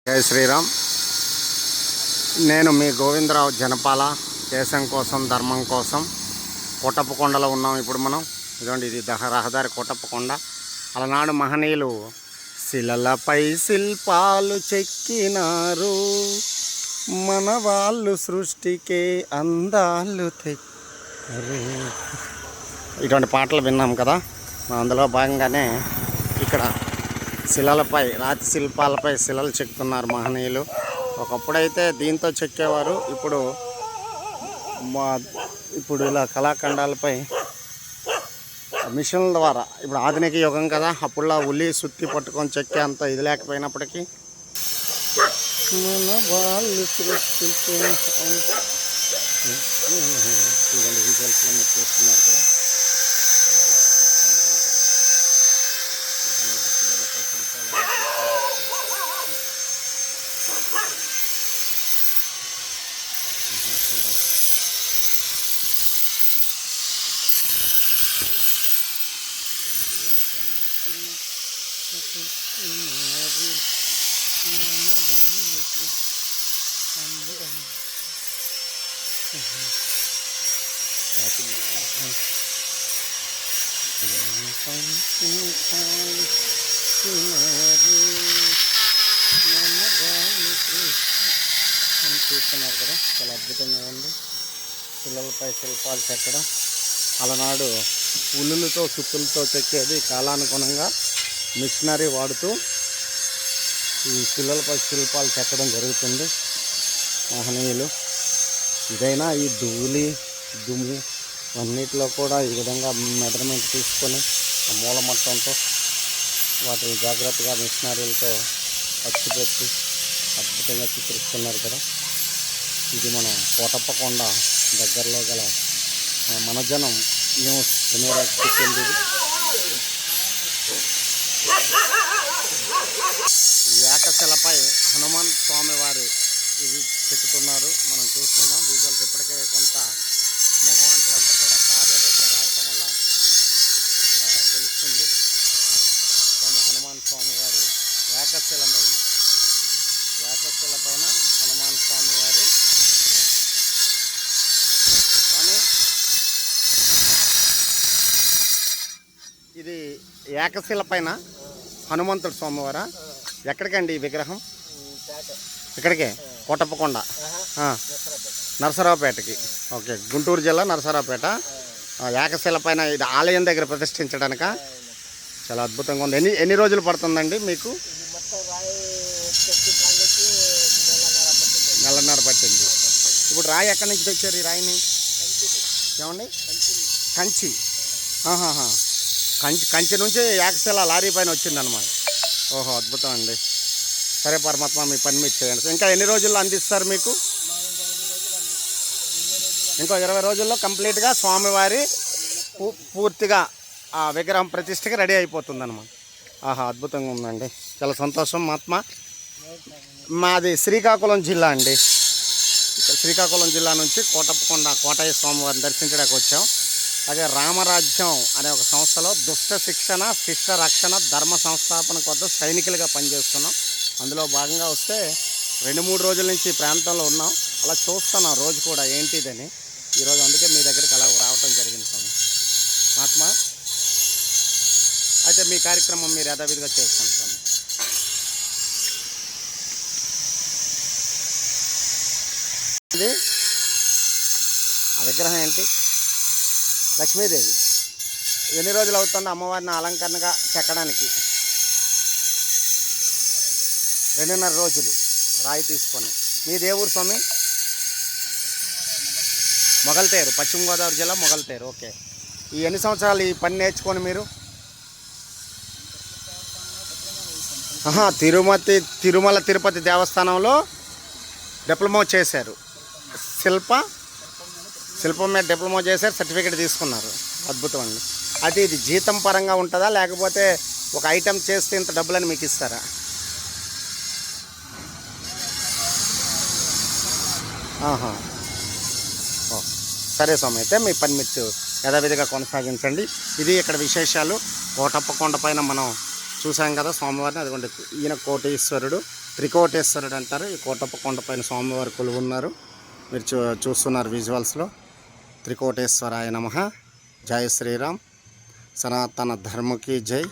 జై శ్రీరామ్. నేను మీ గోవిందరావు జనపాల. దేశం కోసం, ధర్మం కోసం కోటప్పకొండలో ఉన్నాం ఇప్పుడు మనం. ఇదండి, ఇది రహదారి కోటప్పకొండ. అలనాడు మహనీయులు శిలలపై శిల్పాలు చెక్కినారు, మన వాళ్ళు సృష్టికే అందాలు తెచ్చారు. ఇటువంటి పాటలు విన్నాం కదా. అందులో భాగంగానే ఇక్కడ శిలలపై, రాతి శిల్పాలపై శిలలు చెక్కుతున్నారు మహనీయులు. ఒకప్పుడైతే దీంతో చెక్కేవారు, ఇప్పుడు ఇలా కళాఖండాలపై మిషన్ల ద్వారా. ఇప్పుడు ఆధునిక యుగం కదా, అప్పుడులా ఉల్లి సుత్తి పట్టుకొని చెక్కే అంత ఇది లేకపోయినప్పటికీ మన వాళ్ళు చూస్తున్నారు కదా. చూస్తున్నారు కదా, చాలా అద్భుతంగా ఉంది. పిల్లలపై శిల్పాలు చెక్కడం. అలనాడు ఉల్లులతో సుత్తులతో చెక్కేది, కాలానుగుణంగా మిషనరీ వాడుతూ ఈ పిల్లలపై శిల్పాలు చెక్కడం జరుగుతుంది మహనీయులు. ఇదైనా ఈ ధూళి దుమ్ము అన్నిటిలో కూడా ఈ విధంగా మెజర్మెంట్ తీసుకొని ఆ మూలమట్టంతో వాటిని జాగ్రత్తగా మిషనరీలతో అచ్చిపెట్టి అద్భుతంగా చిత్రిస్తున్నారు కదా. ఇది మనం కోటప్పకొండ దగ్గరలో గల మనజనం న్యూస్ చెప్పింది. ఏకశిలపై హనుమాన్ స్వామి వారి ఇది చెక్కుతున్నారు, మనం చూస్తున్నాం. వీళ్ళకి ఇప్పటికే కొంత మొహం అంటే అంతా కూడా కార్యరూపం రావటం వల్ల తెలుస్తుంది. హనుమాన్ స్వామి వారి ఏకశిల పైన హనుమాన్ స్వామి వారి కానీ ఇది ఏకశిల పైన హనుమంతుడు స్వామివారా. ఎక్కడికండి ఈ విగ్రహం? ఇక్కడికే కోటప్పకొండ, నరసరావుపేటకి. ఓకే, గుంటూరు జిల్లా నరసరావుపేట. ఏకశిల పైన ఇది ఆలయం దగ్గర ప్రతిష్ఠించడానిక. చాలా అద్భుతంగా ఉంది. ఎన్ని రోజులు పడుతుందండి మీకు? నెలన్నర పట్టింది. ఇప్పుడు రాయి ఎక్కడి నుంచి తెచ్చారు ఈ రాయిని? ఏమండి? కంచి. కంచి నుంచి ఏకశిల లారీ పైన వచ్చిందనమాట. ఓహో, అద్భుతం అండి. సరే పరమాత్మ, మీ పని మీరు చేయండి. ఇంకా ఎన్ని రోజుల్లో అందిస్తారు మీకు? ఇంకో 20 రోజుల్లో కంప్లీట్గా స్వామివారి పూర్తిగా ఆ విగ్రహం ప్రతిష్టకి రెడీ అయిపోతుంది అనమాట. అద్భుతంగా ఉందండి, చాలా సంతోషం మహాత్మ. మాది శ్రీకాకుళం జిల్లా అండి. శ్రీకాకుళం జిల్లా నుంచి కోటప్పకొండ కోటయ్య స్వామివారిని దర్శించడానికి వచ్చాం. అలాగే రామరాజ్యం అనే ఒక సంస్థలో దుష్ట శిక్షణ, శిష్ట రక్షణ, ధర్మ సంస్థాపన కొద్ద సైనికులుగా పనిచేస్తున్నాం. అందులో భాగంగా వస్తే 2-3 రోజుల నుంచి ఈ ప్రాంతంలో ఉన్నాం. అలా చూస్తున్నాం రోజు కూడా ఏంటిదని. ఈరోజు అందుకే మీ దగ్గరికి అలా రావటం జరిగింది స్వామి మహాత్మ. అయితే మీ కార్యక్రమం మీరు యథావిధిగా చేసుకుంటాం. ఇది ఆ విగ్రహం ఏంటి? లక్ష్మీదేవి. ఎన్ని రోజులు అవుతుంది అమ్మవారిని అలంకరణగా చెక్కడానికి? 2.5 రోజులు రాయి తీసుకొని. మీ దేవుడు స్వామి? మొగల్తేరు, పశ్చిమ గోదావరి జిల్లా మొగల్తేరు. ఓకే. ఈ ఎన్ని సంవత్సరాలు ఈ పని నేర్చుకొని మీరు? తిరుమల తిరుపతి దేవస్థానంలో డిప్లొమా చేశారు. శిల్పం మీద డిప్లొమా చేశారు, సర్టిఫికేట్ తీసుకున్నారు. అద్భుతం అండి. అయితే ఇది జీతం పరంగా ఉంటుందా, లేకపోతే ఒక ఐటెం చేస్తే ఇంత డబ్బులని మీకు ఇస్తారా? సరే స్వామి, అయితే మీ పని మీరు యథావిధిగా కొనసాగించండి. ఇది ఇక్కడ విశేషాలు. కోటప్పకొండ పైన మనం చూసాం కదా స్వామివారిని. అదిగోండి, ఈయన కోటేశ్వరుడు, త్రికోటేశ్వరుడు అంటారు. ఈ కోటప్ప కొండపైన స్వామివారి కొలువు ఉన్నారు. మీరు చూస్తున్నారు విజువల్స్లో. త్రికోటేశ్వరాయ నమః. జై శ్రీరామ్. సనాతన ధర్మకి జై.